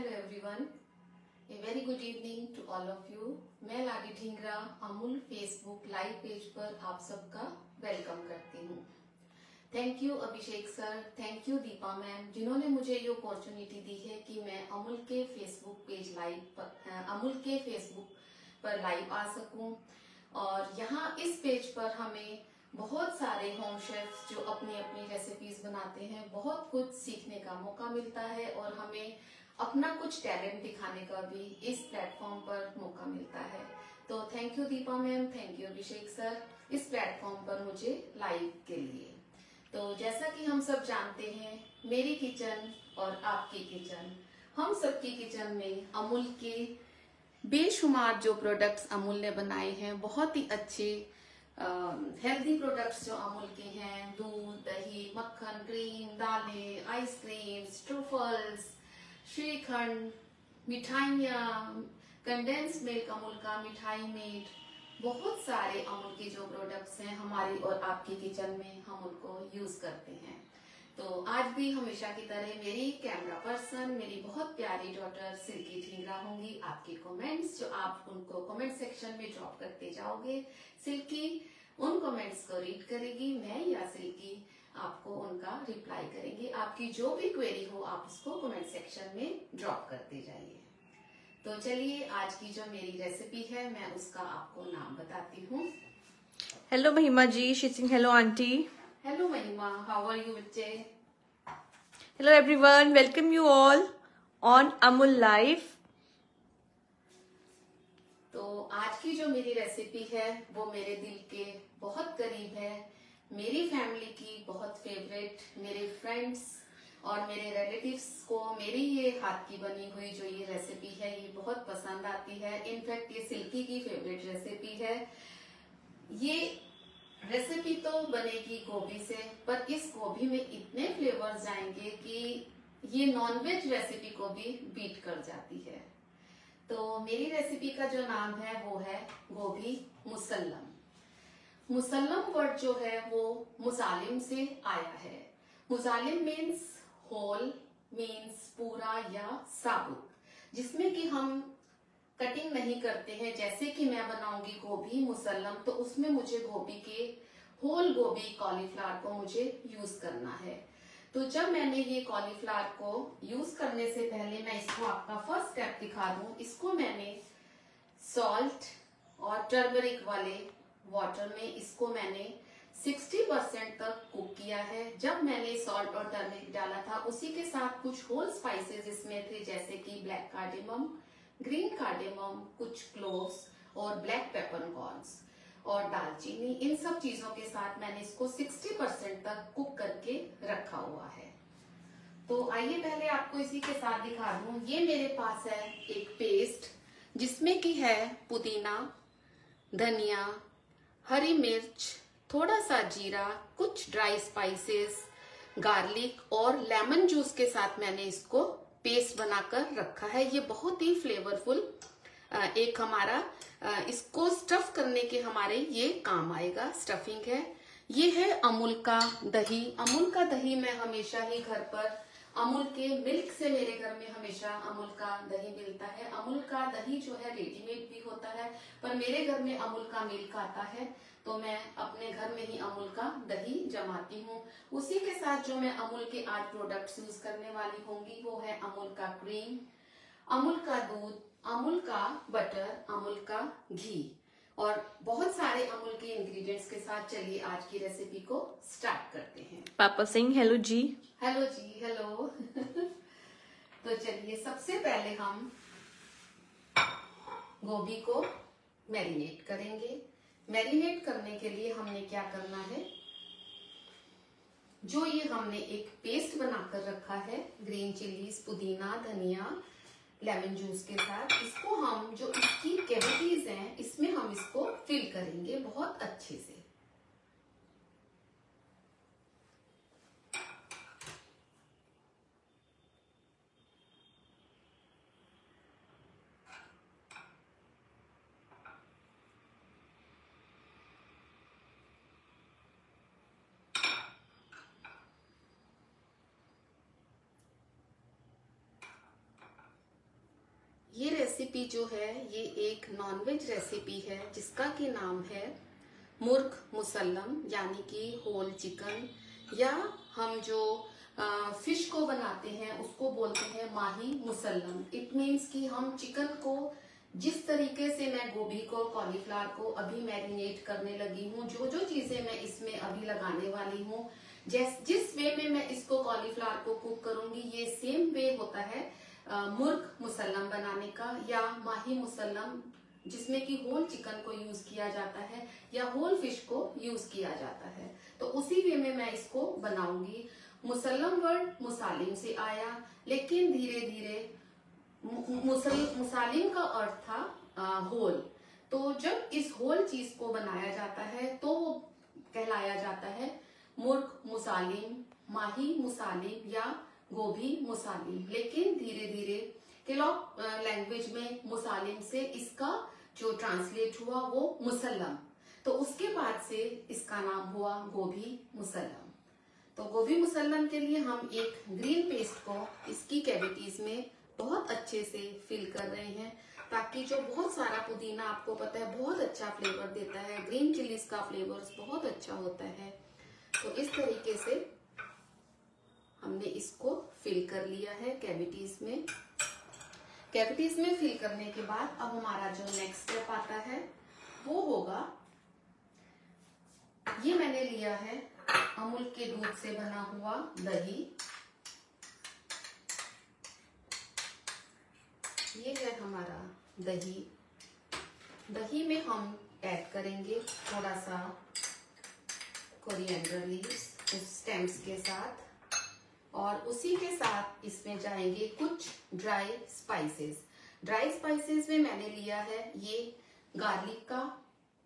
Hello everyone. A very good evening to all of you. मैं Ladi Dhingra Amul Facebook live page पर आप सबका welcome करती हूँ। Thank you Abhishek sir, thank you Deepa ma'am, जिन्होंने मुझे ये अपॉर्चुनिटी दी है कि मैं अमूल के फेसबुक पर लाइव आ सकूं। और यहाँ इस पेज पर हमें बहुत सारे होम शेफ्स जो अपनी अपनी रेसिपीज बनाते हैं, बहुत कुछ सीखने का मौका मिलता है और हमें अपना कुछ टैलेंट दिखाने का भी इस प्लेटफॉर्म पर मौका मिलता है। तो thank you Deepa ma'am, thank you Abhishek sir इस प्लेटफॉर्म पर मुझे लाइव के लिए। तो जैसा कि हम सब जानते हैं, मेरी किचन और आपकी किचन, हम सबकी किचन में अमूल के बेशुमार जो प्रोडक्ट्स अमूल ने बनाए हैं, बहुत ही अच्छे हेल्दी प्रोडक्ट्स जो अमूल के हैं, दूध, दही, मक्खन, क्रीम, दालें, आइसक्रीम्स, ट्रूफल्स, श्रीखंड, मिठाइयाँ, कंडेंस मिल्क अमूल का, मिठाई मेड, बहुत सारे अमूल के जो प्रोडक्ट्स हैं हमारी और आपकी किचन में हम उनको यूज करते हैं। तो आज भी हमेशा की तरह मेरी कैमरा पर्सन, मेरी बहुत प्यारी डॉटर सिल्की ढींगरा होंगी। आपके कमेंट्स जो आप उनको कमेंट सेक्शन में ड्रॉप करते जाओगे, सिल्की उन कमेंट्स को रीड करेगी, मैं या सिल्की आपको उनका रिप्लाई करेंगे। आपकी जो भी क्वेरी हो आप उसको कमेंट सेक्शन में ड्रॉप करते जाइए। तो चलिए, आज की जो मेरी रेसिपी है मैं उसका आपको नाम बताती हूँ। हेलो महिमा जी, शीसिंग हेलो आंटी। हेलो महिमा, हाउ आर यू बच्चे? Hello everyone, welcome you all on Amul live. तो आज की जो मेरी रेसिपी है वो मेरे दिल के बहुत करीब है, मेरी फैमिली की बहुत फेवरेट, मेरे फ्रेंड्स और मेरे रिलेटिव्स को मेरी ये हाथ की बनी हुई जो ये रेसिपी है ये बहुत पसंद आती है। इनफैक्ट ये सिल्की की फेवरेट रेसिपी है। ये रेसिपी तो बनेगी गोभी से, पर इस गोभी में इतने फ्लेवर्स जाएंगे कि ये नॉनवेज रेसिपी को भी बीट कर जाती है। तो मेरी रेसिपी का जो नाम है वो है गोभी मुसल्लम। मुसल्लम वर्ड जो है वो मुसालिम से आया है। मुसालिम मीन्स होल, मीन्स पूरा या साबुत, जिसमें कि हम कटिंग नहीं करते हैं। जैसे कि मैं बनाऊंगी गोभी मुसल्लम, तो उसमें मुझे गोभी के होल गोभी कॉलीफ्लावर को मुझे यूज करना है। तो जब मैंने ये कॉलीफ्लावर को यूज करने से पहले मैं इसको आपका फर्स्ट स्टेप दिखा दूं। इसको मैंने सॉल्ट और टर्मरिक वाले वाटर में इसको मैंने 60% तक कुक किया है। जब मैंने सॉल्ट और टर्मरिक डाला था उसी के साथ कुछ होल स्पाइसेस इसमें थे, जैसे कि ब्लैक कार्डेमम, ग्रीन कार्डेमम, कुछ क्लोव्स और ब्लैक पेपरकॉर्न्स और दालचीनी। इन सब चीजों के साथ मैंने इसको 60% तक कुक करके रखा हुआ है। तो आइए पहले आपको इसी के साथ दिखा दूं। ये मेरे पास है एक पेस्ट जिसमें की है पुदीना, धनिया, हरी मिर्च, थोड़ा सा जीरा, कुछ ड्राई स्पाइसेस, गार्लिक और लेमन जूस के साथ मैंने इसको पेस्ट बनाकर रखा है। ये बहुत ही फ्लेवरफुल एक हमारा इसको स्टफ करने के हमारे ये काम आएगा, स्टफिंग है। ये है अमूल का दही। अमूल का दही मैं हमेशा ही घर पर अमूल के मिल्क से, मेरे घर में हमेशा अमूल का दही मिलता है। अमूल का दही जो है रेडीमेड भी होता है, पर मेरे घर में अमूल का मिल्क आता है, तो मैं अपने घर में ही अमूल का दही जमाती हूँ। उसी के साथ जो मैं अमूल के आज प्रोडक्ट्स यूज करने वाली होंगी वो है अमूल का क्रीम, अमूल का दूध, अमूल का बटर, अमूल का घी और बहुत सारे अमूल के इंग्रेडिएंट्स के साथ। चलिए आज की रेसिपी को स्टार्ट करते हैं। पापा सिंह हेलो जी। हेलो जी, हेलो। तो चलिए सबसे पहले हम गोभी को मैरिनेट करेंगे। मैरिनेट करने के लिए हमने क्या करना है, जो ये हमने एक पेस्ट बनाकर रखा है ग्रीन चिलीज, पुदीना, धनिया, लेमन जूस के साथ, इसको हम जो इसकी कैविटीज हैं इसमें हम इसको फिल करेंगे बहुत अच्छे से। ये रेसिपी जो है ये एक नॉनवेज रेसिपी है जिसका कि नाम है मुर्ग मुसल्लम, यानी कि होल चिकन, या हम जो फिश को बनाते हैं उसको बोलते हैं माही मुसल्लम। इट मीन्स कि हम चिकन को जिस तरीके से मैं गोभी को, कॉलीफ्लावर को अभी मैरिनेट करने लगी हूँ, जो जो चीजें मैं इसमें अभी लगाने वाली हूँ, जिस वे में मैं इसको कॉलीफ्लावर को कुक करूंगी, ये सेम वे होता है मुर्ग मुसल्लम बनाने का, या माही मुसल्लम, जिसमें कि होल चिकन को यूज किया जाता है या होल फिश को यूज किया जाता है। तो उसी वे में मैं इसको बनाऊंगी। मुसल्लम वर्ड मुसालिम से आया, लेकिन धीरे धीरे मुसालिम का अर्थ था होल। तो जब इस होल चीज को बनाया जाता है तो वो कहलाया जाता है मुर्ग मुसालिम, माही मुसालिम या गोभी मुसालिम। लेकिन धीरे धीरे केलॉग लैंग्वेज में मुसालिम से इसका जो ट्रांसलेट हुआ वो मुसल्लम, तो उसके बाद से इसका नाम हुआ गोभी मुसल्लम। तो गोभी मुसल्लम के लिए हम एक ग्रीन पेस्ट को इसकी कैविटीज में बहुत अच्छे से फिल कर रहे हैं, ताकि जो बहुत सारा पुदीना आपको पता है बहुत अच्छा फ्लेवर देता है, ग्रीन चिलीज का फ्लेवर बहुत अच्छा होता है। तो इस तरीके से हमने इसको फिल कर लिया है कैविटीज में। कैविटीज में फिल करने के बाद अब हमारा जो नेक्स्ट स्टेप आता है वो होगा, ये मैंने लिया है अमूल के दूध से बना हुआ दही। ये है हमारा दही। दही में हम ऐड करेंगे थोड़ा सा कोरिएंडर लीव्स उस स्टेम्स के साथ, और उसी के साथ इसमें जाएंगे कुछ ड्राई स्पाइसेस। ड्राई स्पाइसेस में मैंने लिया है ये गार्लिक का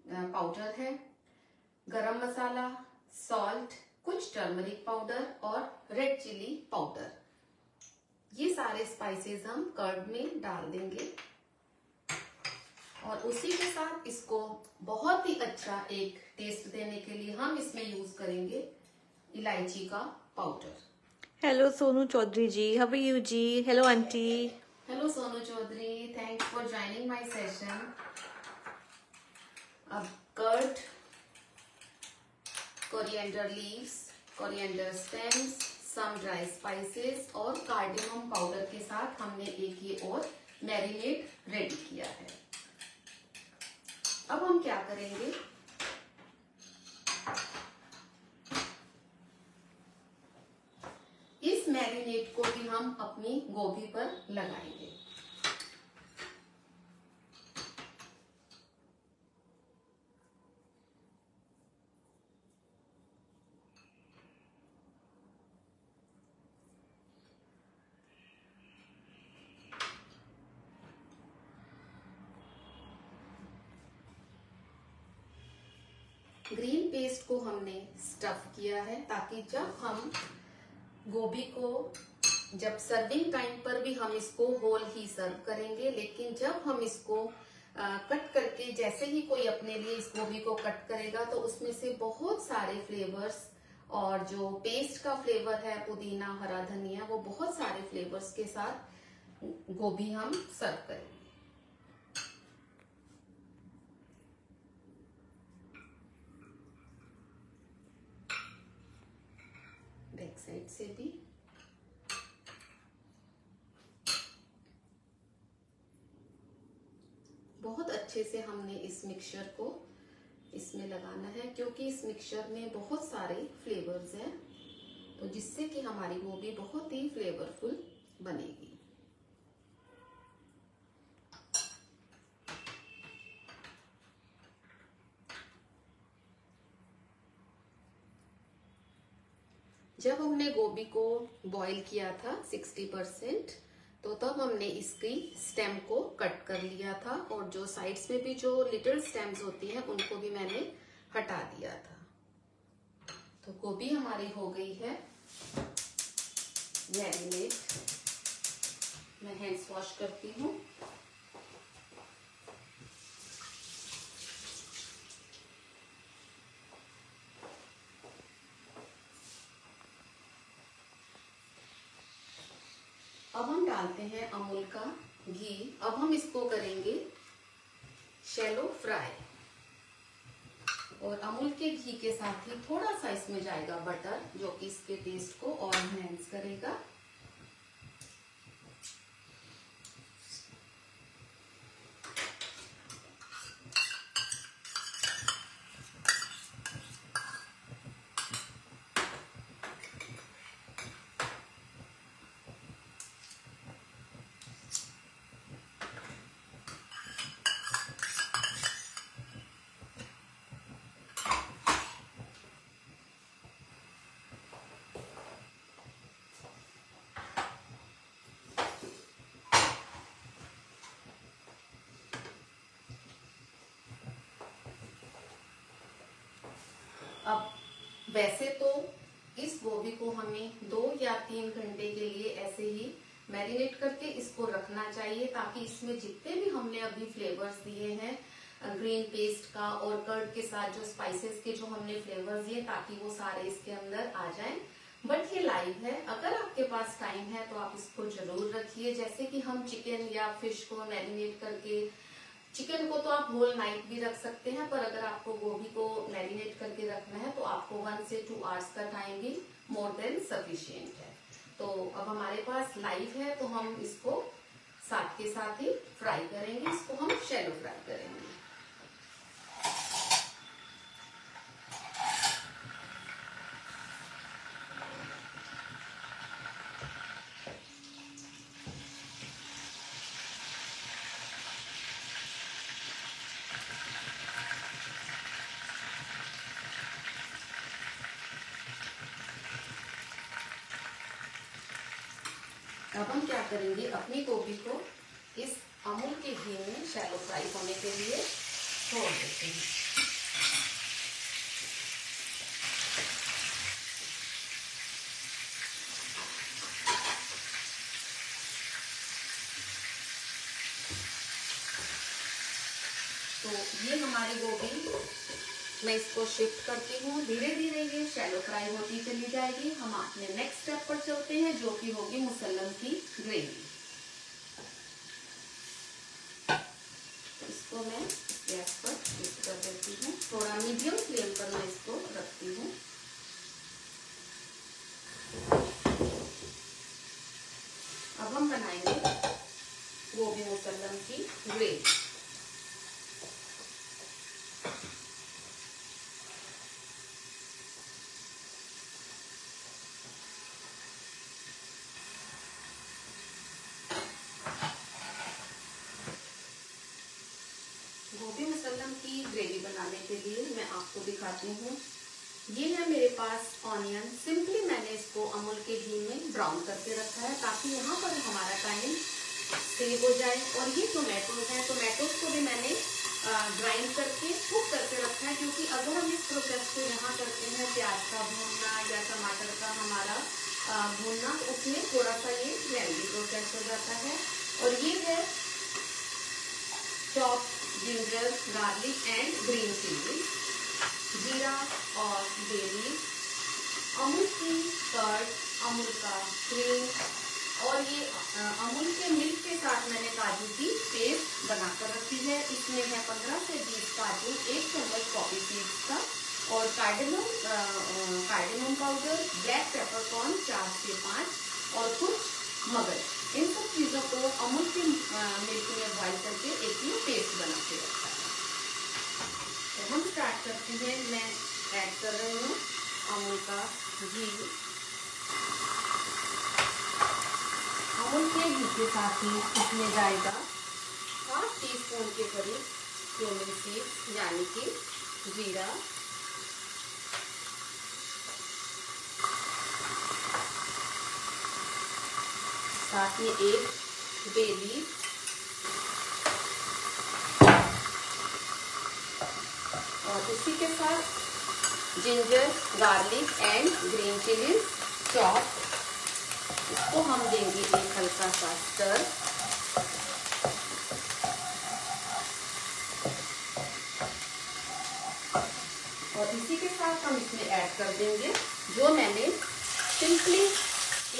पाउडर है, गरम मसाला, सॉल्ट, कुछ टर्मरिक पाउडर और रेड चिली पाउडर। ये सारे स्पाइसेस हम कर्ड में डाल देंगे और उसी के साथ इसको बहुत ही अच्छा एक टेस्ट देने के लिए हम इसमें यूज करेंगे इलायची का powder. Hello Sonu Chaudhary ji, how are you ji? Hello aunty. Hello Sonu Chaudhary, thanks for joining my session. अब curd, coriander leaves, coriander stems, some dry spices और कार्डेमम पाउडर के साथ हमने एक ये और मैरिनेट रेडी किया है। अब हम क्या करेंगे, इस मैरिनेट को भी हम अपनी गोभी पर लगाएंगे। ग्रीन पेस्ट को हमने स्टफ किया है ताकि जब हम गोभी को, जब सर्विंग टाइम पर भी हम इसको होल ही सर्व करेंगे, लेकिन जब हम इसको कट करके, जैसे ही कोई अपने लिए इस गोभी को कट करेगा तो उसमें से बहुत सारे फ्लेवर्स, और जो पेस्ट का फ्लेवर है पुदीना, हरा धनिया, वो बहुत सारे फ्लेवर्स के साथ गोभी हम सर्व करेंगे। बैक साइड से भी बहुत अच्छे से हमने इस मिक्सचर को इसमें लगाना है, क्योंकि इस मिक्सचर में बहुत सारे फ्लेवर्स हैं, तो जिससे कि हमारी गोभी बहुत ही फ्लेवरफुल बनेगी। जब हमने गोभी को बॉईल किया था 60%, तो तब हमने इसकी स्टेम को कट कर लिया था, और जो साइड्स में भी जो लिटिल स्टेम्स होती हैं उनको भी मैंने हटा दिया था। तो गोभी हमारी हो गई है मैरिनेट। मैं हैंड्स वॉश करती हूँ। अब हम डालते हैं अमूल का घी। अब हम इसको करेंगे शैलो फ्राई, और अमूल के घी के साथ ही थोड़ा सा इसमें जाएगा बटर, जो कि इसके टेस्ट को और एनहांस करेगा। अब वैसे तो इस गोभी को हमें 2 या 3 घंटे के लिए ऐसे ही मैरिनेट करके इसको रखना चाहिए, ताकि इसमें जितने भी हमने अभी फ्लेवर्स दिए हैं ग्रीन पेस्ट का और कर्ड के साथ जो स्पाइसेस के जो हमने फ्लेवर्स दिए, ताकि वो सारे इसके अंदर आ जाएं। बट ये लाइव है, अगर आपके पास टाइम है तो आप इसको जरूर रखिए। जैसे कि हम चिकन या फिश को मैरिनेट करके, चिकन को तो आप होल नाइट भी रख सकते हैं, पर अगर आपको गोभी को मैरिनेट करके रखना है तो आपको 1 से 2 आवर्स का टाइम भी मोर देन सफिशिएंट है। तो अब हमारे पास लाइव है, तो हम इसको साथ के साथ ही फ्राई करेंगे। इसको हम शैलो फ्राई करेंगे। अब हम क्या करेंगे, अपनी गोभी को इस अमूल के घी में शैलो फ्राई होने के लिए छोड़ देते हैं। तो ये हमारी गोभी, मैं इसको शिफ्ट करती हूँ। धीरे धीरे ये शैलो फ्राई होती चली जाएगी। हम अपने नेक्स्ट स्टेप पर चलते हैं, जो कि होगी मुसल्लम की ग्रेवी। इसको मैं गैस पर शिफ्ट कर देती हूँ, थोड़ा मीडियम फ्लेम पर मैं इसको रखती हूँ। अब हम बनाएंगे गोभी मुसल्लम की ग्रेवी। गोभी मुसल्लम की ग्रेवी बनाने के लिए मैं आपको दिखाती हूँ। ये है मेरे पास ऑनियन। सिंपली मैंने इसको अमूल के घी में ब्राउन करके रखा है, ताकि यहाँ पर हमारा टाइम सेव हो जाए। और ये टोमेटोज हैं, टोमेटोज को भी मैंने ग्राइंड करके कुक करके रखा है, क्योंकि अगर हम इस प्रोसेस को यहाँ करते हैं प्याज का भूनना या टमाटर का हमारा भूनना, उसमें थोड़ा सा ये लेंथी प्रोसेस हो जाता है। और ये है chop ginger, garlic and green chilli, जीरा और बे लीफ, अमूल की कर्ड, अमूल का क्रीम, और ये अमूल के मिल्क के साथ मैंने काजू की पेस्ट बनाकर रखी है। इसमें है 15 से 20 काजू, 1 चम्मच कॉफी सीड्स का, और कार्डेमम पाउडर, ब्लैक पेपरकॉर्न 4 से 5, और कुछ मगज। इन सब चीजों को अमूल के मिल्क में बॉइल करके एक ही पेस्ट बना के रखा है। तो हम स्टार्ट करते हैं। मैं ऐड कर रही हूँ अमूल का घी। अमूल के घी के साथ ही इसमें जाएगा 1/2 टीस्पून के करीब क्यूमिन सीड्स, यानी कि जीरा, साथ में 1 बे लीफ, और इसी के साथ ginger, garlic and green chilli chop. इसको हम देंगे एक हल्का सा स्टर। और इसी के साथ हम इसमें ऐड कर देंगे जो मैंने सिंपली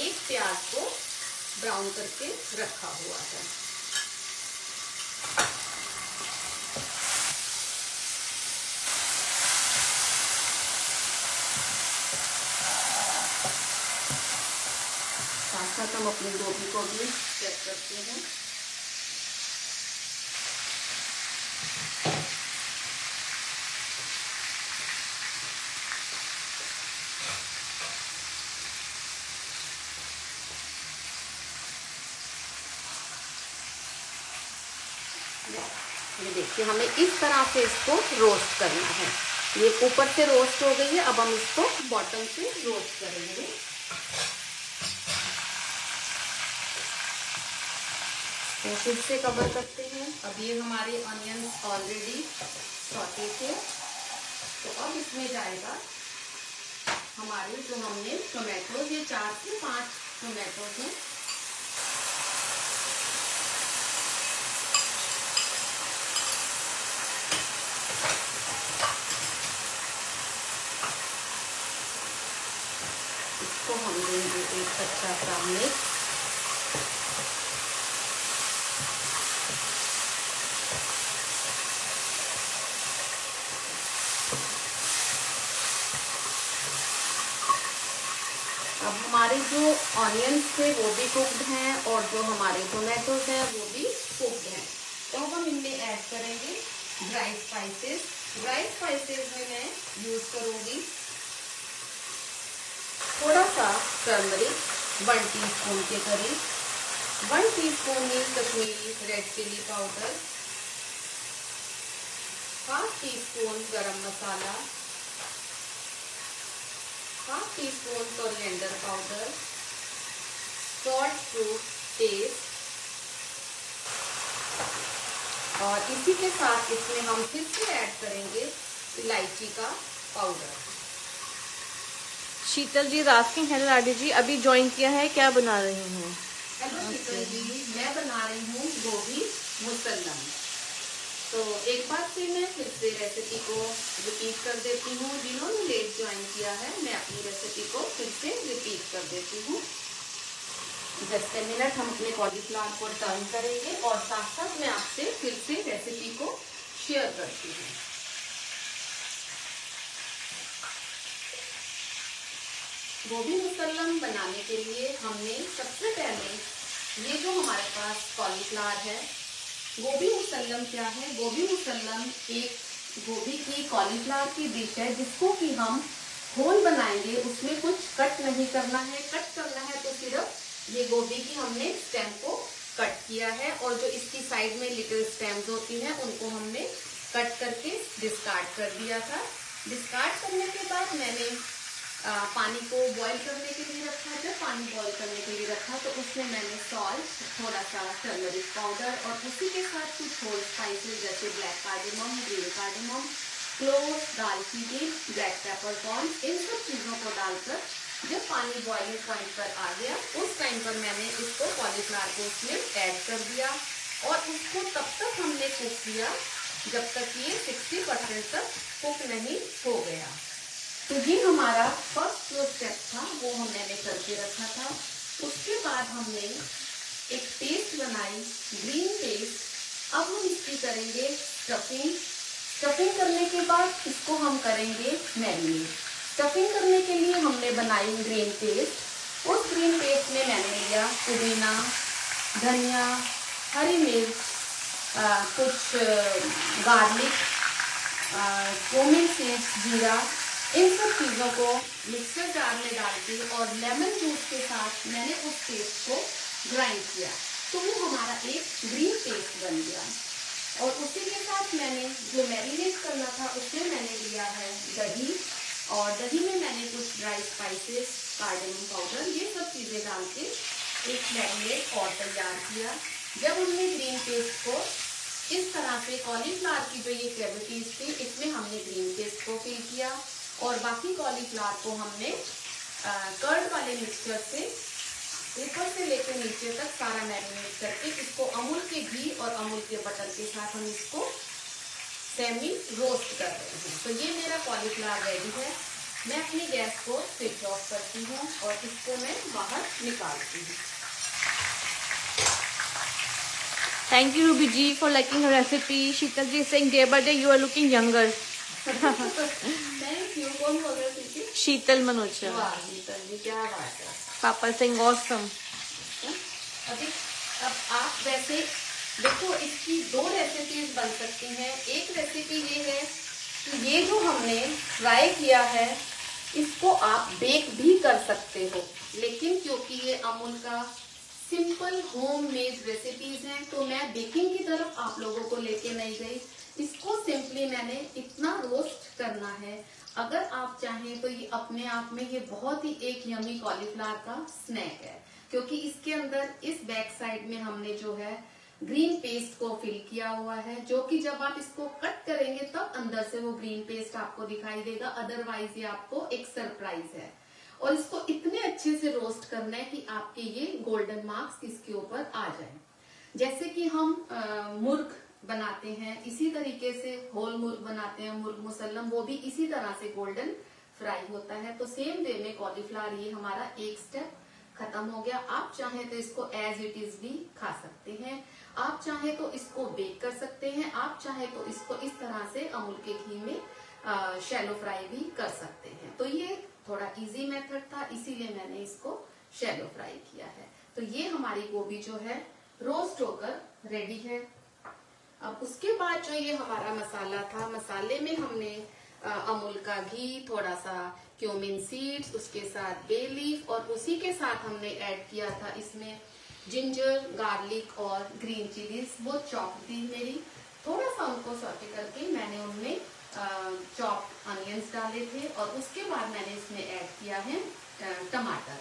एक प्याज को ब्राउन करके रखा हुआ है। हम अपनी गोभी को भी चेक करते हैं। ये देखिए, हमें इस तरह से इसको रोस्ट करना है। ये ऊपर से रोस्ट हो गई है, अब हम इसको बॉटम से रोस्ट करेंगे। तो फिर से कवर करते हैं। अब ये हमारे ऑनियंस ऑलरेडी सॉटे थे, तो अब इसमें जाएगा हमारे जो हमने टोमेटो, ये 4 से 5 टोमेटो हैं। इसको हम देंगे एक अच्छा सा मिक्स। अब हमारे जो ऑनियंस थे वो भी कुक्ड हैं और जो हमारे टोमेटोज हैं वो भी कुक्ड हैं। तो अब हम इनमें ऐड करेंगे ड्राई स्पाइसेस। ड्राई स्पाइसेस में मैं यूज करूंगी थोड़ा सा टर्मरिक, 1 टीस्पून के करीब, 1 teaspoon Kashmiri red chilli powder, 1/2 teaspoon garam masala, 1/2 teaspoon coriander powder, salt to taste, और इसी के साथ इसमें हम फिर से ऐड करेंगे इलायची का पाउडर। शीतल जी रास्किंग, हेलो लाडी जी, अभी ज्वाइन किया है, क्या बना रही हूँ? हेलो शीतल जी, मैं बना रही हूँ गोभी मुसल्लम। तो एक बार फिर से रेसिपी को रिपीट कर देती हूँ। जिन्होंने लेट ज्वाइन किया है, मैं अपनी रेसिपी को फिर से रिपीट कर देती हूँ। जस्ट ए मिनट, हम अपने कॉलीफ्लावर को टर्न करेंगे और साथ साथ मैं आपसे फिर से रेसिपी को शेयर करती हूँ। गोभी मुसल्लम बनाने के लिए हमने सबसे पहले ये जो हमारे पास कॉलीफ्लावर है, गोभी मुसल्लम क्या है? गोभी मुसल्लम एक गोभी की कॉलीफ्लावर की डिश है जिसको कि हम होल बनाएंगे, उसमें कुछ कट नहीं करना है। कट करना है तो सिर्फ ये गोभी की हमने स्टेम को कट किया है और जो इसकी साइड में लिटिल स्टेम्स होती हैं उनको हमने कट करके डिस्कार्ड कर दिया था। डिस्कार्ड करने के बाद मैंने पानी को बॉईल करने के लिए रखा। जब पानी बॉईल करने के लिए रखा तो उसमें मैंने सॉल्ट, थोड़ा सा टर्मरिक पाउडर और उसी के साथ कुछ होल स्पाइसेस जैसे black cardamom, green cardamom, clove, दालचीनी, ब्लैक पेपरकॉर्न, इन सब चीज़ों को डालकर जब पानी बॉइलिंग पॉइंट पर आ गया उस टाइम पर मैंने इसको कॉलीफ्लावर को उसमें ऐड कर दिया और उसको तब तक हमने कुक किया जब तक ये 60% तक कुक नहीं हो गया। तो ये हमारा फर्स्ट जो स्टेप था वो मैंने करके रखा था। उसके बाद हमने एक पेस्ट बनाई, ग्रीन पेस्ट। अब हम इसकी करेंगे स्टफिंग। स्टफिंग करने के बाद इसको हम करेंगे मैरिनेट। स्टफिंग करने के लिए हमने बनाई ग्रीन पेस्ट। उस ग्रीन पेस्ट में मैंने लिया पुदीना, धनिया, हरी मिर्च, कुछ गार्लिक, क्यूमिन सीड्स, जीरा, इन सब चीज़ों को मिक्सर जार में डाल के और लेमन जूस के साथ मैंने उस पेस्ट को ग्राइंड किया तो वो हमारा एक ग्रीन पेस्ट बन गया। और उसी के साथ मैंने जो मैरिनेट करना था उसमें मैंने लिया है दही, और दही में मैंने कुछ ड्राई स्पाइसेस, कार्डेमम पाउडर, ये सब चीज़ें डाल के एक मैरिनेट और तैयार किया। जब हमने ग्रीन पेस्ट को इस तरह से कॉलीफ्लावर की जो ये कैविटीज थी इसमें हमने ग्रीन पेस्ट को फिल किया और बाकी कॉलीफ्लावर को हमने कर्ड वाले मिक्सचर से ऊपर से लेकर नीचे तक सारा मैरिनेट करके इसको अमूल के घी और अमूल के बटर के साथ हम इसको सेमी रोस्ट कर रहे हैं। तो ये मेरा कॉलीफ्लावर रेडी है। मैं अपनी गैस को स्विच ऑफ करती हूँ और इसको मैं बाहर निकालती हूँ। Thank you Ruby ji for liking her recipe. Sheetal ji is saying day by day you are looking younger. Thank you. कौन बोल रहे थे? शीतल मनोज। वाह शीतल जी, क्या बात है। Papa is saying awesome. अभी अब आप वैसे देखो, इसकी 2 रेसिपीज बन सकती हैं। एक रेसिपी ये है कि ये जो हमने फ्राई किया है इसको आप बेक भी कर सकते हो, लेकिन क्योंकि ये अमूल का सिंपल होममेड रेसिपीज हैं तो मैं बेकिंग की तरफ आप लोगों को लेके नहीं गई। इसको सिंपली मैंने इतना रोस्ट करना है। अगर आप चाहें तो ये अपने आप में ये बहुत ही एक यमी कॉलीफ्लावर का स्नैक है, क्योंकि इसके अंदर इस बैक साइड में हमने जो है ग्रीन पेस्ट को फिल किया हुआ है, जो कि जब आप इसको कट करेंगे तब अंदर से वो ग्रीन पेस्ट आपको दिखाई देगा, अदरवाइज ये आपको एक सरप्राइज है। और इसको इतने अच्छे से रोस्ट करना है कि आपके ये गोल्डन मार्क्स इसके ऊपर आ जाए। जैसे कि हम मुर्ग बनाते हैं इसी तरीके से होल मुर्ग बनाते हैं, मुर्ग मुसल्लम, वो भी इसी तरह से गोल्डन फ्राई होता है। तो सेम वे में कॉलीफ्लावर ये हमारा एक स्टेप खत्म हो गया। आप चाहें तो इसको एज इट इज भी खा सकते हैं, आप चाहें तो इसको बेक कर सकते हैं, आप चाहें तो इसको इस तरह से अमूल के घी में शैलो फ्राई भी कर सकते हैं। तो ये थोड़ा इजी मेथड था, इसीलिए मैंने इसको शैलो फ्राई किया है। तो ये हमारी गोभी जो है रोस्ट होकर रेडी है। अब उसके बाद जो ये हमारा मसाला था, मसाले में हमने अमूल का घी, थोड़ा सा क्यूमिन सीड्स, उसके साथ बे लीफ और उसी के साथ हमने ऐड किया था इसमें जिंजर, गार्लिक और ग्रीन चिलीज। वो चॉप थी मेरी, थोड़ा सा उनको सॉटे करके मैंने उनमें चॉप अनियंस डाले थे और उसके बाद मैंने इसमें ऐड किया है टमाटर।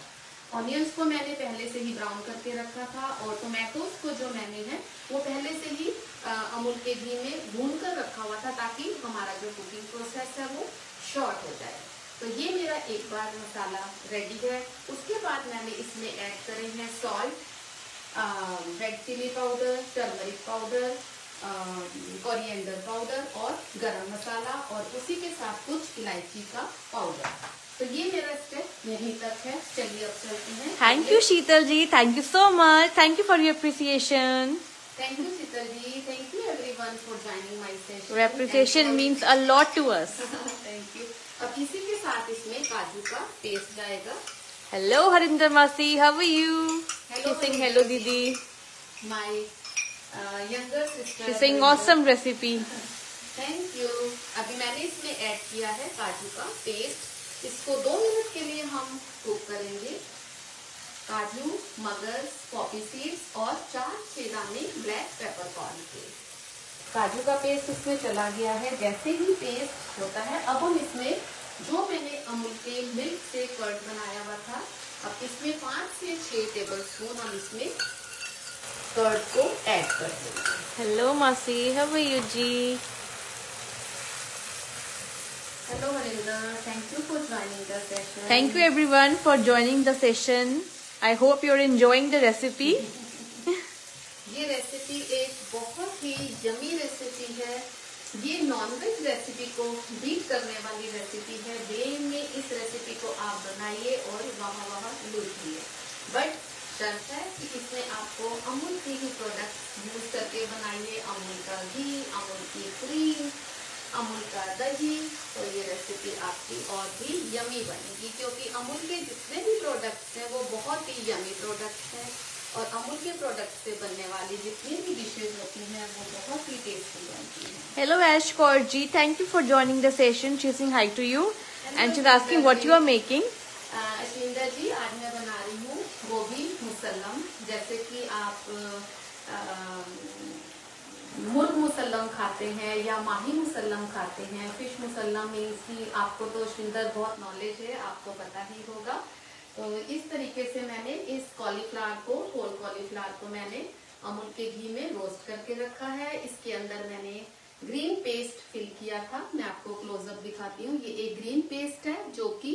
ऑनियंस को मैंने पहले से ही ब्राउन करके रखा था और टोमेटोज को जो मैंने है वो पहले से ही अमूल के घी में भून कर रखा हुआ था, ताकि हमारा जो कुकिंग प्रोसेस है वो शॉर्ट हो जाए। तो ये मेरा एक बार मसाला रेडी है। उसके बाद मैंने इसमें ऐड करे हैं salt, red chilli powder, turmeric powder, coriander powder और गरम मसाला और उसी के साथ कुछ इलायची का पाउडर। तो ये मेरा स्टेप यहीं तक है। चलिए अब चलते हैं। Thank you Sheetal ji, thank you so much, thank you for your appreciation. Thank you Sheetal ji, thank you everyone for joining my session. Your appreciation means a lot to us. Thank you. अब इसी के साथ इसमें काजू का पेस्ट जाएगा। हेलो हरिंदर मासी, how are you? Saying hello दीदी। My younger sister. She's saying awesome recipe। Thank you. अभी मैंने इसमें ऐड किया है काजू का पेस्ट। इसको 2 मिनट के लिए हम कुक करेंगे। काजू, मगज, पॉपी सीड्स और 4-6 दाने ब्लैक पेपरकॉर्न के। काजू का पेस्ट इसमें चला गया है। जैसे ही पेस्ट होता है अब हम इसमें जो मैंने अमूल के मिल्क से कर्ड बनाया हुआ था, अब इसमें 5 से 6 टेबल स्पून हम इसमें कर्ड को ऐड कर देंगे। हेलो मासी, how are you ji? Hello Harinder, thank you for joining the session. Thank you everyone for joining the session. I hope you're enjoying the recipe. ये रेसिपी एक बहुत ही यमी रेसिपी है। ये नॉनवेज रेसिपी को beat करने वाली recipe है। Day में इस रेसिपी को आप बनाइए और वहाँ लूटिए। बट शर्त है कि इसमें आपको अमूल के ही प्रोडक्ट यूज करके बनाइए। अमूल का घी, अमूल की क्रीम, अमूल का दही। तो ये रेसिपी आपकी और भी यमी बनेगी, क्योंकि अमूल के जितने भी प्रोडक्ट्स हैं वो बहुत ही यमी प्रोडक्ट्स हैं और अमूल के प्रोडक्ट से बनने वाली जितनी भी डिशेज होती हैं वो बहुत ही टेस्टी बनती हैं। Hello Ash Kaur ji, thank you for joining the session. She's saying hi to you and she's asking what you are making. Ashwinder जी, आज मैं बना रही हूँ गोभी मुसल्लम। जैसे कि आप मुर्ग मुसल्लम खाते हैं या माही मुसल्लम खाते हैं, फिश मुसल्लम मीन्स की आपको तो अश्विंदर बहुत नॉलेज है, आपको पता ही होगा। तो इस तरीके से मैंने इस कॉलीफ्लावर को, होल कॉलीफ्लावर को मैंने अमूल के घी में रोस्ट करके रखा है। इसके अंदर मैंने ग्रीन पेस्ट फिल किया था। मैं आपको क्लोजअप दिखाती हूँ। ये एक ग्रीन पेस्ट है जो कि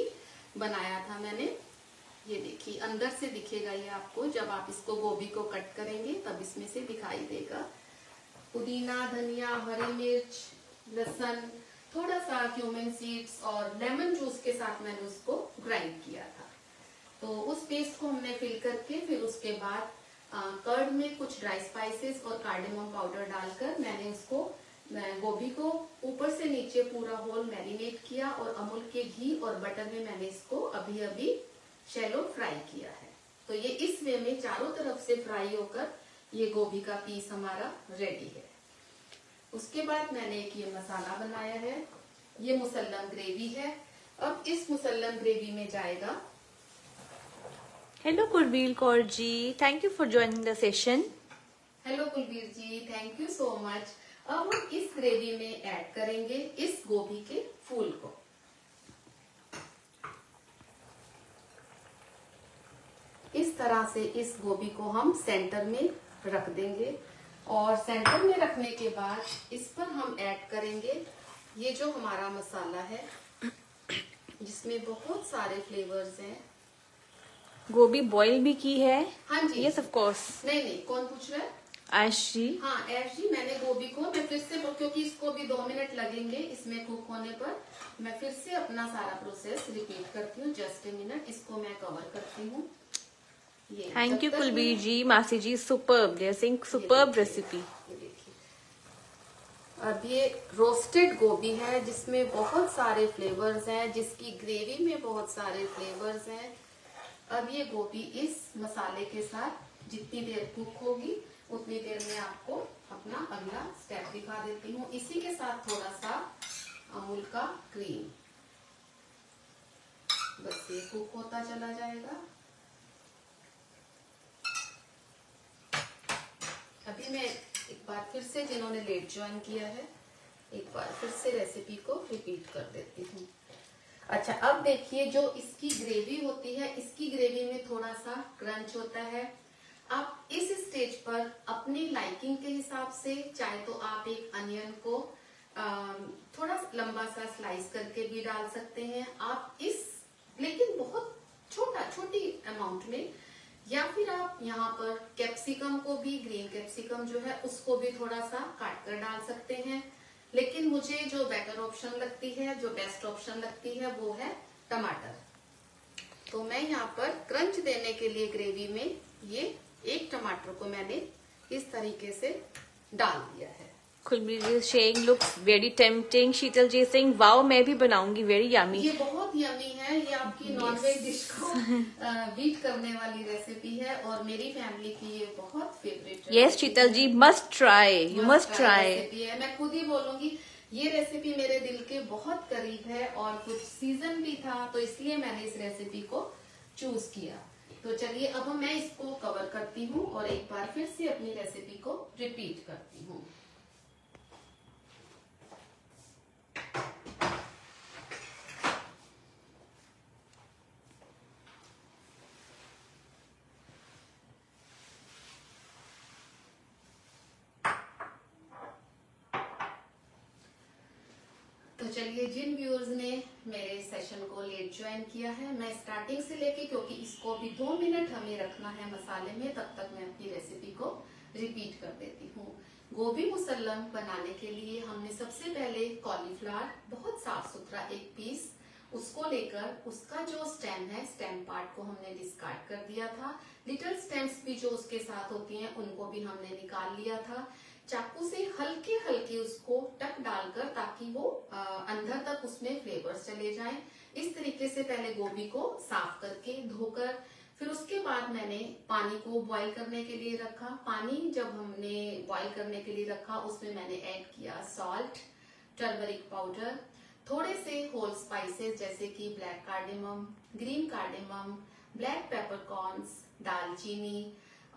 बनाया था मैंने। ये देखिए अंदर से दिखेगा ये आपको, जब आप इसको गोभी को कट करेंगे तब इसमें से दिखाई देगा। पुदीना, धनिया, हरी मिर्च, लहसुन, थोड़ा सा क्यूमिन सीड्स और लेमन जूस के साथ मैंने उसको ग्राइंड किया था। तो उस पेस्ट को हमने फिल करके फिर उसके बाद कर्ड में कुछ ड्राई स्पाइसेस और कार्डेमम पाउडर डालकर मैंने उसको गोभी को ऊपर से नीचे पूरा होल मैरिनेट किया और अमूल के घी और बटर में मैंने इसको अभी अभी शैलो फ्राई किया है। तो ये इस वे में चारों तरफ से फ्राई होकर ये गोभी का पीस हमारा रेडी है। उसके बाद मैंने एक ये मसाला बनाया है, ये मुसल्लम ग्रेवी है। अब इस मुसल्लम ग्रेवी में जाएगा। Hello Kulbir Kaur ji, thank you for joining the session. Hello Kulbir ji, thank you so much. अब हम इस ग्रेवी में ऐड करेंगे इस गोभी के फूल को। इस तरह से इस गोभी को हम सेंटर में रख देंगे और सेंटर में रखने के बाद इस पर हम ऐड करेंगे ये जो हमारा मसाला है, जिसमें बहुत सारे फ्लेवर्स हैं। गोभी बॉईल भी की है? हाँ जी, यस ऑफ कोर्स। नहीं, कौन पूछ रहा है? आयश जी। हाँ ऐश जी, मैंने गोभी को मैं फिर से, क्योंकि इसको भी 2 मिनट लगेंगे इसमें कुक होने पर, मैं फिर से अपना सारा प्रोसेस रिपीट करती हूँ। जस्ट ए मिनट, इसको मैं कवर करती हूँ। ये थैंक यू कुलबीर जी। मासी जी superb, they are saying superb recipe. अब ये रोस्टेड गोभी है जिसमें बहुत सारे फ्लेवर्स हैं, जिसकी ग्रेवी में बहुत सारे फ्लेवर्स हैं। अब ये गोभी इस मसाले के साथ जितनी देर कुक होगी उतनी देर में आपको अपना अगला स्टेप दिखा देती हूँ। इसी के साथ थोड़ा सा अमूल का क्रीम, बस ये कुक होता चला जाएगा। अभी मैं एक बार फिर से, जिन्होंने लेट ज्वाइन किया है, एक बार फिर से रेसिपी को रिपीट कर देती हूँ। अच्छा, अब देखिए जो इसकी ग्रेवी होती है, इसकी ग्रेवी में थोड़ा सा क्रंच होता है। आप इस स्टेज पर अपनी लाइकिंग के हिसाब से चाहे तो आप एक अनियन को थोड़ा लंबा सा स्लाइस करके भी डाल सकते हैं आप इस, लेकिन बहुत छोटी अमाउंट में, या फिर आप यहाँ पर कैप्सिकम को भी, ग्रीन कैप्सिकम जो है उसको भी थोड़ा सा काट कर डाल सकते हैं। लेकिन मुझे जो बेटर ऑप्शन लगती है, जो बेस्ट ऑप्शन लगती है, वो है टमाटर। तो मैं यहाँ पर क्रंच देने के लिए ग्रेवी में ये एक टमाटर को मैंने इस तरीके से डाल दिया है। कुलबीर जी शेइंग लुक्स वेरी टेम्पटिंग। शीतल जी सेइंग वाओ, मैं भी बनाऊंगी, वेरी यमी। ये बहुत यमी है, ये आपकी नॉनवेज डिश को बीट करने वाली रेसिपी है और मेरी फैमिली की ये बहुत फेवरेट है। Yes Sheetal ji, must try, you must try. Recipe है, मैं खुद ही बोलूंगी ये रेसिपी मेरे दिल के बहुत करीब है और कुछ सीजन भी था तो इसलिए मैंने इस रेसिपी को चूज किया। तो चलिए अब मैं इसको कवर करती हूँ और एक बार फिर से अपनी रेसिपी को रिपीट करती हूँ। तो चलिए, जिन व्यूअर्स ने मेरे सेशन को लेट ज्वाइन किया है, मैं स्टार्टिंग से लेके, क्योंकि इसको भी 2 मिनट हमें रखना है मसाले में, तब तक मैं अपनी रेसिपी को रिपीट कर देती हूँ। गोभी मुसल्लम बनाने के लिए हमने सबसे पहले कॉलीफ्लावर बहुत साफ सुथरा एक पीस, उसको लेकर उसका जो स्टेम है, स्टेम पार्ट को हमने डिस्कार्ड कर दिया था। लिटिल स्टेम्स भी जो उसके साथ होती हैं उनको भी हमने निकाल लिया था। चाकू से हल्के हल्के उसको टक डालकर, ताकि वो अंदर तक उसमें फ्लेवर्स चले जाएं। इस तरीके से पहले गोभी को साफ करके धोकर, फिर उसके बाद मैंने पानी को बॉईल करने के लिए रखा। पानी जब हमने बॉईल करने के लिए रखा, उसमें मैंने ऐड किया सॉल्ट, टर्मरिक पाउडर, थोड़े से होल स्पाइसेस जैसे कि black cardamom, green cardamom, black peppercorns, दालचीनी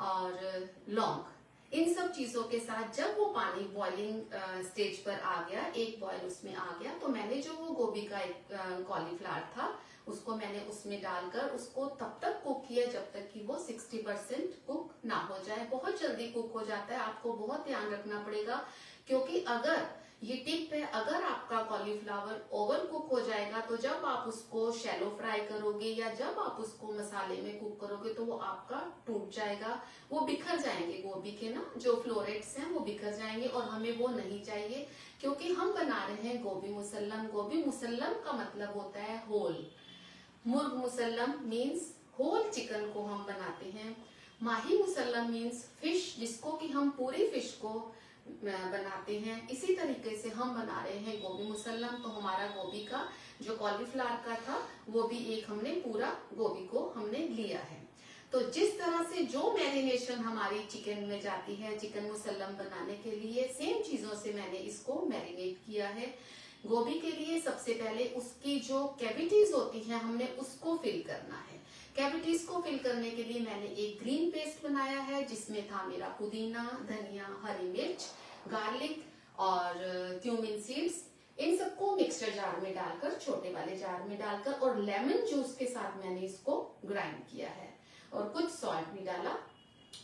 और लौंग। इन सब चीजों के साथ जब वो पानी बॉइलिंग स्टेज पर आ गया, एक बॉईल उसमें आ गया, तो मैंने जो वो गोभी का एक कॉलीफ्लावर था उसको मैंने उसमें डालकर उसको तब तक कुक किया जब तक कि वो 60% कुक ना हो जाए। बहुत जल्दी कुक हो जाता है, आपको बहुत ध्यान रखना पड़ेगा, क्योंकि अगर ये टिप है, अगर आपका कॉलीफ्लावर ओवर कुक हो जाएगा तो जब आप उसको शैलो फ्राई करोगे या जब आप उसको मसाले में कुक करोगे तो वो आपका टूट जाएगा, वो बिखर जाएंगे, गोभी के ना जो फ्लोरेट्स हैं वो बिखर जाएंगे और हमें वो नहीं चाहिए, क्योंकि हम बना रहे हैं गोभी मुसल्लम। गोभी मुसल्लम का मतलब होता है होल। मुर्ग मुसल्लम मीन्स होल चिकन को हम बनाते हैं। माही मुसल्लम मीन्स फिश, जिसको कि हम पूरी फिश को बनाते हैं। इसी तरीके से हम बना रहे हैं गोभी मुसल्लम। तो हमारा गोभी का जो कॉलीफ्लावर का था वो भी एक हमने पूरा गोभी को हमने लिया है। तो जिस तरह से जो मैरिनेशन हमारी चिकन में जाती है चिकन मुसल्लम बनाने के लिए, सेम चीजों से मैंने इसको मैरिनेट किया है। गोभी के लिए सबसे पहले उसकी जो कैविटीज होती हैं हमने उसको फिल करना है। कैविटीज को फिल करने के लिए मैंने एक ग्रीन पेस्ट बनाया है जिसमें था मेरा पुदीना, धनिया, हरी मिर्च, गार्लिक और क्यूमिन सीड्स। इन सबको मिक्सचर जार में डालकर, छोटे वाले जार में डालकर, और लेमन जूस के साथ मैंने इसको ग्राइंड किया है और कुछ सॉल्ट भी डाला।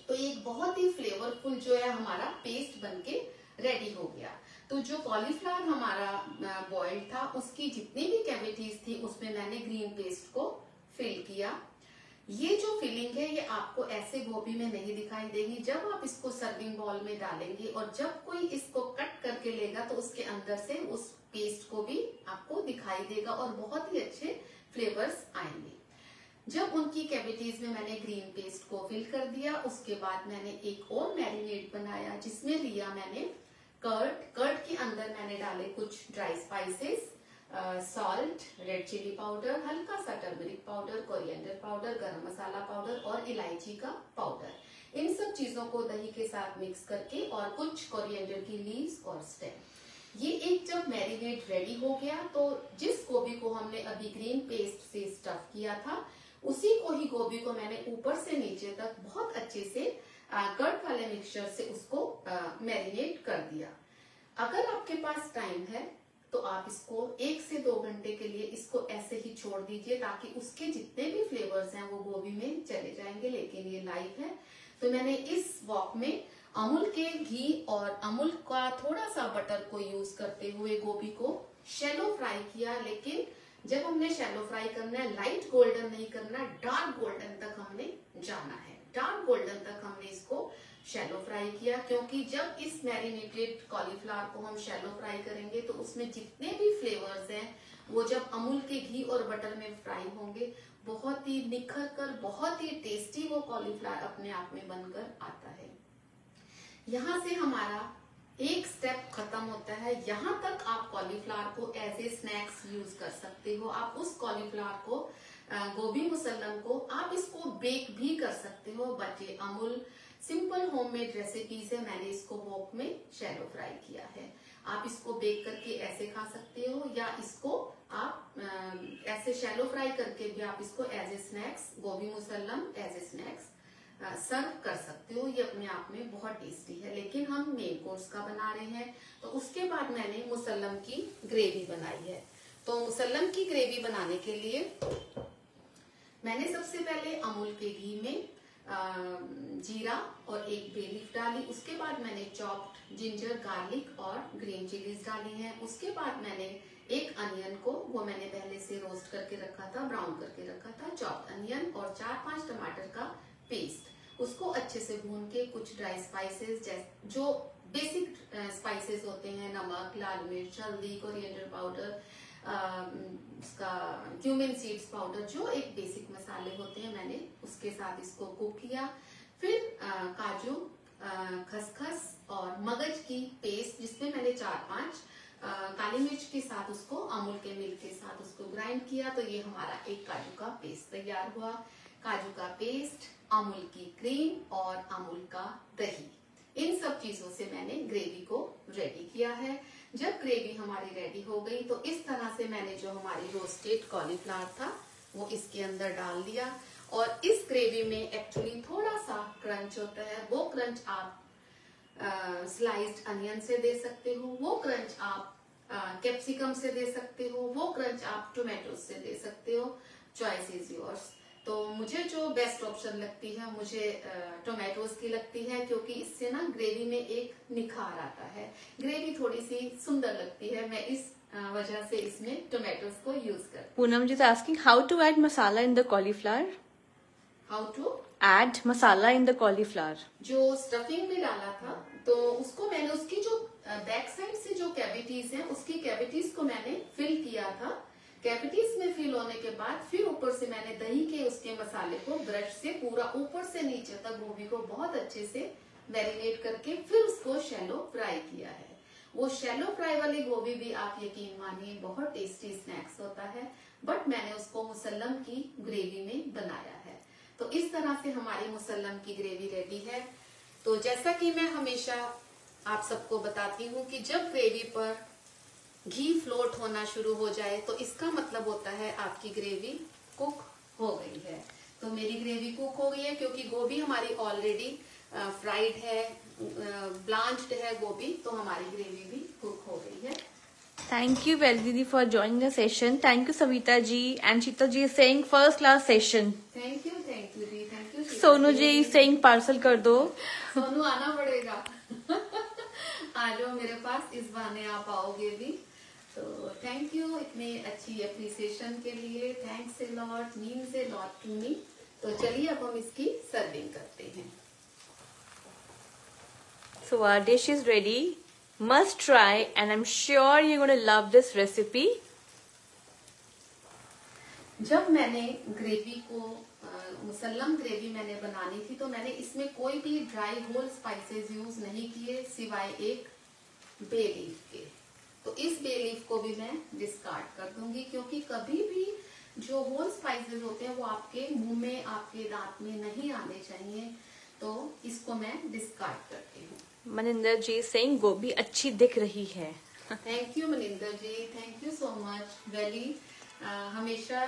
तो एक बहुत ही फ्लेवरफुल जो है हमारा पेस्ट बनके रेडी हो गया। तो जो कॉलीफ्लावर हमारा बॉइल्ड था उसकी जितनी भी कैविटीज थी उसमें मैंने ग्रीन पेस्ट को फिल किया। ये जो फिलिंग है ये आपको ऐसे गोभी में नहीं दिखाई देगी। जब आप इसको सर्विंग बॉल में डालेंगे और जब कोई इसको कट करके लेगा तो उसके अंदर से उस पेस्ट को भी आपको दिखाई देगा और बहुत ही अच्छे फ्लेवर्स आएंगे। जब उनकी कैविटीज में मैंने ग्रीन पेस्ट को फिल कर दिया, उसके बाद मैंने एक और मैरिनेट बनाया जिसमें लिया मैंने कर्ड के अंदर मैंने डाले कुछ dry spices, salt, red chilli powder, हल्का सा टर्मरिक पाउडर, कोरिएंडर पाउडर, गरम मसाला पाउडर और इलायची का पाउडर। इन सब चीजों को दही के साथ मिक्स करके और कुछ कोरिएंडर की लीव्स और स्टेम। ये एक जब मैरिनेट रेडी हो गया तो जिस गोभी को हमने अभी ग्रीन पेस्ट से स्टफ किया था उसी को ही गोभी को मैंने ऊपर से नीचे तक बहुत अच्छे से कर्ड वाले मिक्सचर से उसको मैरिनेट कर दिया। अगर आपके पास टाइम है तो आप इसको 1 से 2 घंटे के लिए इसको ऐसे ही छोड़ दीजिए ताकि उसके जितने भी फ्लेवर्स हैं वो गोभी में चले जाएंगे। लेकिन ये लाइव है तो मैंने इस वॉक में अमूल के घी और अमूल का थोड़ा सा बटर को यूज करते हुए गोभी को शैलो फ्राई किया। लेकिन जब हमने शैलो फ्राई करना है, लाइट गोल्डन नहीं करना, डार्क गोल्डन तक हमने जाना है। डार्क गोल्डन तक हमने इसको शैलो फ्राई किया क्योंकि जब इस मैरिनेटेड कॉलीफ्लावर को हम शैलो फ्राई करेंगे तो उसमें जितने भी फ्लेवर्स हैं वो जब अमूल के घी और बटर में फ्राई होंगे बहुत ही निखर कर, बहुत ही टेस्टी वो कॉलीफ्लावर अपने आप में बनकर आता है। यहाँ से हमारा एक स्टेप खत्म होता है। यहाँ तक आप कॉलीफ्लावर को एज ए स्नैक्स यूज कर सकते हो। आप उस कॉलीफ्लावर को, गोभी मुसल्लम को आप इसको बेक भी कर सकते हो। बट ये अमूल सिंपल होममेड रेसिपीज है, मैंने इसको वॉक में शैलो फ्राई किया है। आप इसको बेक करके ऐसे खा सकते हो या इसको आप ऐसे शैलो फ्राई करके भी आप इसको एज ए स्नैक्स, गोभी मुसल्लम एज ए स्नैक्स सर्व कर सकते हो। ये अपने आप में बहुत टेस्टी है। लेकिन हम मेन कोर्स का बना रहे हैं तो उसके बाद मैंने मुसल्लम की ग्रेवी बनाई है। तो मुसल्लम की ग्रेवी बनाने के लिए मैंने सबसे पहले अमूल के घी में जीरा और एक बे लीफ डाली। उसके बाद मैंने चॉप्ड जिंजर, गार्लिक और ग्रीन चिलीज डाली हैं। उसके बाद मैंने एक अनियन को, वो मैंने पहले से रोस्ट करके रखा था, ब्राउन करके रखा था, चॉप्ड अनियन और 4-5 टमाटर का पेस्ट, उसको अच्छे से भून के कुछ ड्राई स्पाइसेस जो बेसिक स्पाइसेस होते हैं, नमक, लाल मिर्च, हल्दी, कोरिएंडर पाउडर, उसका क्यूमिन सीड्स पाउडर, जो एक बेसिक मसाले होते हैं, मैंने उसके साथ इसको कुक किया। फिर काजू, खसखस और मगज की पेस्ट जिसमें मैंने 4-5 काली मिर्च के साथ उसको अमूल के मिल्क के साथ उसको ग्राइंड किया। तो ये हमारा एक काजू का पेस्ट तैयार हुआ। काजू का पेस्ट, अमूल की क्रीम और अमूल का दही, इन सब चीजों से मैंने ग्रेवी को रेडी किया है। जब ग्रेवी हमारी रेडी हो गई तो इस तरह से मैंने जो हमारी रोस्टेड कॉलीफ्लावर था वो इसके अंदर डाल दिया। और इस ग्रेवी में एक्चुअली थोड़ा सा क्रंच होता है। वो क्रंच आप स्लाइस्ड अनियन से दे सकते हो, वो क्रंच आप कैप्सिकम से दे सकते हो, वो क्रंच आप टोमेटो से दे सकते हो। Choice is yours. तो मुझे जो बेस्ट ऑप्शन लगती है मुझे टोमेटोज की लगती है क्योंकि इससे ना ग्रेवी में एक निखार आता है, ग्रेवी थोड़ी सी सुंदर लगती है। मैं इस वजह से इसमें टोमेटोज को यूज करती हूँ। Poonam ji asking how to add masala in the cauliflower. How to add masala in the cauliflower. जो स्टफिंग में डाला था तो उसको मैंने उसकी जो बैक साइड से जो कैविटीज हैं उसकी कैविटीज को मैंने फिल किया था। कैविटीज में फिल होने के बाद फिर ऊपर से मैंने दही के उसके मसाले को ब्रश से पूरा ऊपर से नीचे तक गोभी को बहुत अच्छे से मैरिनेट करके फिर उसको शैलो फ्राई किया है। वो शैलो फ्राई वाली गोभी भी आप यकीन मानिए बहुत टेस्टी स्नैक्स होता है। बट मैंने उसको मुसल्लम की ग्रेवी में बनाया है। तो इस तरह से हमारी मुसल्लम की ग्रेवी रेडी है। तो जैसा कि मैं हमेशा आप सबको बताती हूँ कि जब ग्रेवी पर घी फ्लोट होना शुरू हो जाए तो इसका मतलब होता है आपकी ग्रेवी कुक हो गई है। तो मेरी ग्रेवी कुक हो गई है क्योंकि गोभी हमारी ऑलरेडी फ्राइड है, ब्लांच्ड है गोभी, तो हमारी ग्रेवी भी कुक हो गई है। Thank you, Well Didi, for joining the session. Thank you, Savita ji. And Sheetal ji is saying first class session. Thank you जी, thank you. Sonu ji is saying parcel कर दो. सोनू आना पड़ेगा। आ जाओ मेरे पास, इस बहाने आप आओगे भी। तो थैंक यू इतनी अच्छी अप्रिसिएशन के लिए। Thanks a lot, means a lot to me. तो चलिए अब हम इसकी सर्विंग करते हैं। So our dish is ready. Must try, and I'm sure you're going to love this recipe. जब मैंने ग्रेवी को मुसल्लम ग्रेवी मैंने बनानी थी तो मैंने इसमें कोई भी ड्राई होल स्पाइसेस यूज नहीं किए सिवाय एक बे लीफ के। तो इस बे लीफ को भी मैं डिस्कार्ड कर दूंगी क्योंकि कभी भी जो होल स्पाइसेस होते हैं वो आपके मुंह में, आपके दांत में नहीं आने चाहिए। तो इसको मैं डिस्कार्ड करती हूँ। मनिंदर जी saying गोभी अच्छी दिख रही है. Thank you Maninder ji, thank you so much. वैली हमेशा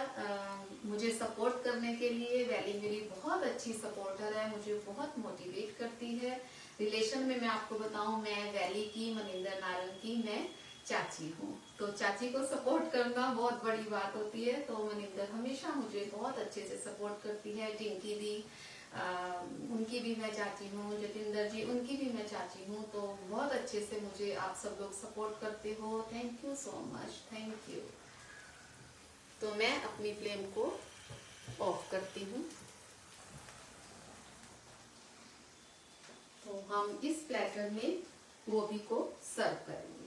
मुझे सपोर्ट करने के लिए, वैली मेरी बहुत अच्छी सपोर्टर है, मुझे बहुत मोटिवेट करती है। रिलेशन में मैं आपको बताऊं, मैं वैली की, मनिंदर नारंग की मैं चाची हूँ। तो चाची को सपोर्ट करना बहुत बड़ी बात होती है। तो मनिंदर हमेशा मुझे बहुत अच्छे से सपोर्ट करती है। टिंकी दी उनकी भी मैं चाची हूँ, जतिंदर जी उनकी भी मैं चाची हूँ। तो बहुत अच्छे से मुझे आप सब लोग सपोर्ट करते हो। Thank you so much, thank you. तो मैं अपनी फ्लेम को ऑफ करती हूँ। तो हम इस प्लेटर में गोभी को सर्व करेंगे।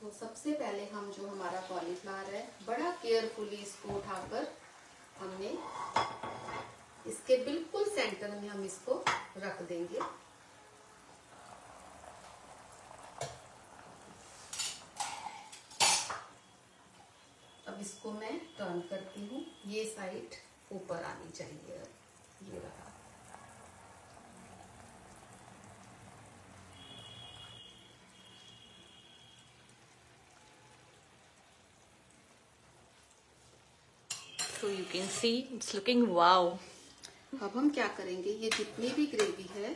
तो सबसे पहले हम जो हमारा कॉलीफ्लावर है, बड़ा केयरफुली इसको उठाकर हमने इसके बिल्कुल सेंटर में हम इसको रख देंगे। अब इसको मैं टर्न करती हूँ, ये साइड ऊपर आनी चाहिए। अब ये रहा। So you can see it's looking wow. अब हम क्या करेंगे, ये जितनी भी ग्रेवी है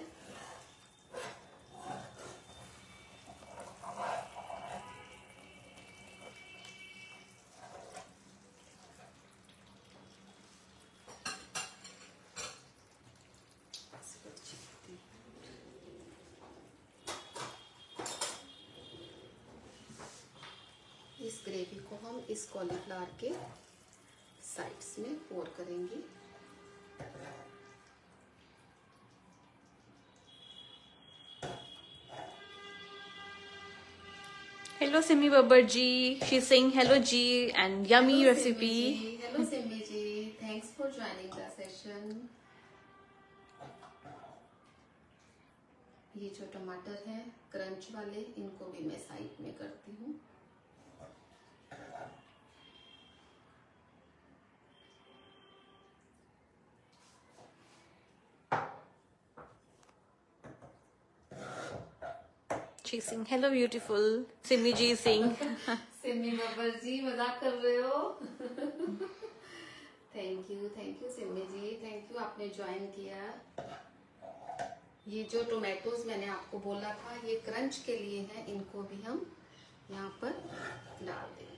इस ग्रेवी को हम इस कॉलीफ्लावर के साइड्स में पोर करेंगे। Hello Simi Babbar ji, she's saying hello ji and yummy Hello, recipe. Simmi ji. Hello Simmi ji, thanks for joining the session. ये जो टमाटर है क्रंच वाले, इनको भी मैं साइड में करती हूँ। She's saying hello beautiful. Simi ji is saying Simi Babbar जी मजाक कर रहे हो। Thank you Simi ji, thank you आपने ज्वाइन किया। ये जो टोमेटोज मैंने आपको बोला था ये क्रंच के लिए है, इनको भी हम यहाँ पर डाल देंगे।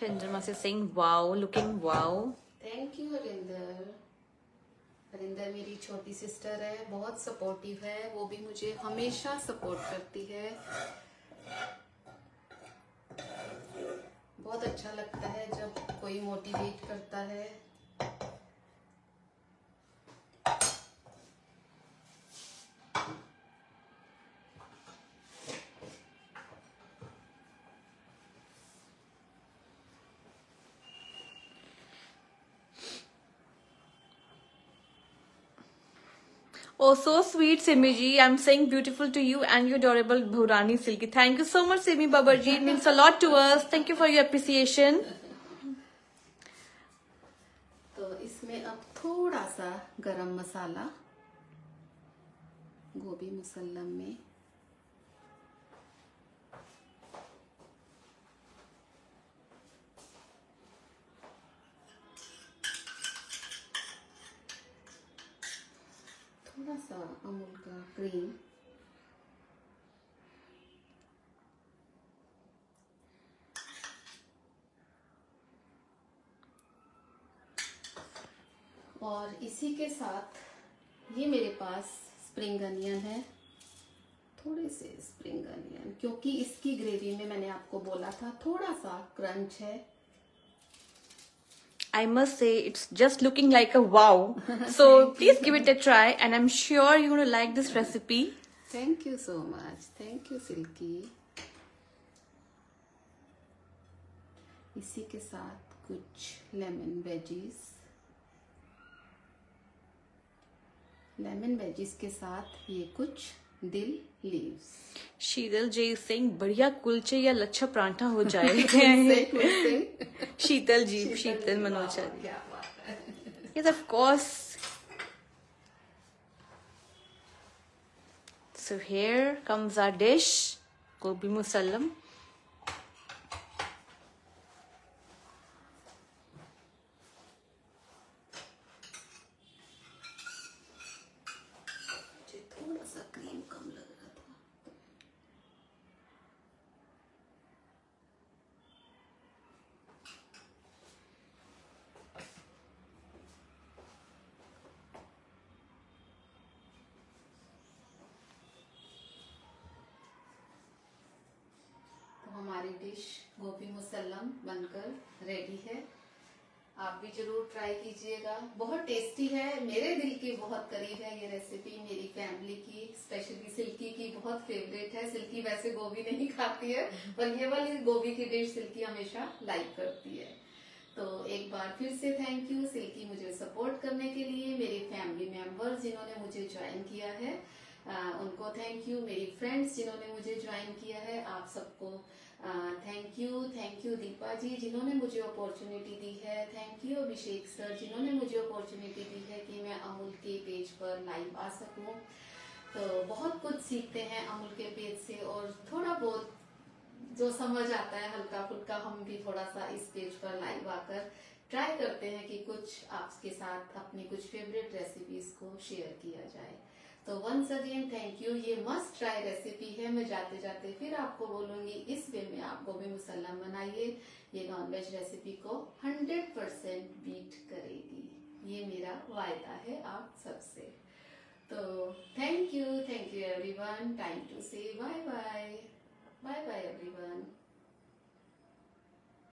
Hinderma is saying wow, looking wow. Thank you Harinder. Harinder मेरी छोटी सिस्टर है, बहुत सपोर्टिव है, वो भी मुझे हमेशा सपोर्ट करती है। बहुत अच्छा लगता है जब कोई मोटिवेट करता है। Oh, so sweet, Simi ji. I'm saying beautiful to you and your adorable Bhurani Silky. Thank you so much, Simi Babar ji. It means a lot to us. Thank you for your appreciation. तो इसमें अब थोड़ा सा गरम मसाला गोभी मुसल्लम में, थोड़ा सा अमूल का क्रीम, और इसी के साथ ये मेरे पास स्प्रिंग अनियन है, थोड़े से स्प्रिंग अनियन, क्योंकि इसकी ग्रेवी में मैंने आपको बोला था थोड़ा सा क्रंच है। I must say it's just looking like a wow. So please give it a try and I'm sure you're going to like this recipe. Thank you so much. Thank you Silky. इसी के साथ कुछ lemon veggies, lemon veggies के साथ ये कुछ dill leaves. Sheetal ji is saying बढ़िया कुलचे या लच्छा परांठा हो जाए। शीतल जी, शीतल मनोज। क्या बात है। Yes, of course. So here comes our dish, gobi musallam. थोड़ा सा क्रीम कम लग रहा था। तो हमारी डिश गोभी मुसल्लम बनकर रेडी है। आप भी जरूर ट्राई कीजिएगा, बहुत टेस्टी है, मेरे दिल के बहुत करीब है ये रेसिपी, मेरी फैमिली की, स्पेशली सिल्की की बहुत फेवरेट है। सिल्की वैसे गोभी नहीं खाती है, पर ये वाली गोभी की डिश सिल्की हमेशा लाइक करती है। तो एक बार फिर से थैंक यू सिल्की मुझे सपोर्ट करने के लिए, मेरी फैमिली मेंबर्स जिन्होंने मुझे ज्वाइन किया है उनको थैंक यू, मेरी फ्रेंड्स जिन्होंने मुझे ज्वाइन किया है आप सबको थैंक यू दीपा जी जिन्होंने मुझे अपॉर्चुनिटी दी है, थैंक यू अभिषेक सर जिन्होंने मुझे अपॉर्चुनिटी दी है कि मैं अमूल के पेज पर लाइव आ सकूं। तो बहुत कुछ सीखते हैं अमूल के पेज से, और थोड़ा बहुत जो समझ आता है हल्का फुल्का हम भी थोड़ा सा इस पेज पर लाइव आकर ट्राई करते हैं कि कुछ आपके साथ अपनी कुछ फेवरेट रेसिपीज को शेयर किया जाए। तो वंस अगेन थैंक यू, ये मस्ट ट्राई रेसिपी है। मैं जाते जाते फिर आपको बोलूंगी इस वे में आप गोभी मुसल्लम बनाइए, ये नॉनवेज रेसिपी को 100% बीट करेगी, ये मेरा वायदा है आप सबसे। तो thank you everyone, time to say bye bye, bye bye everyone.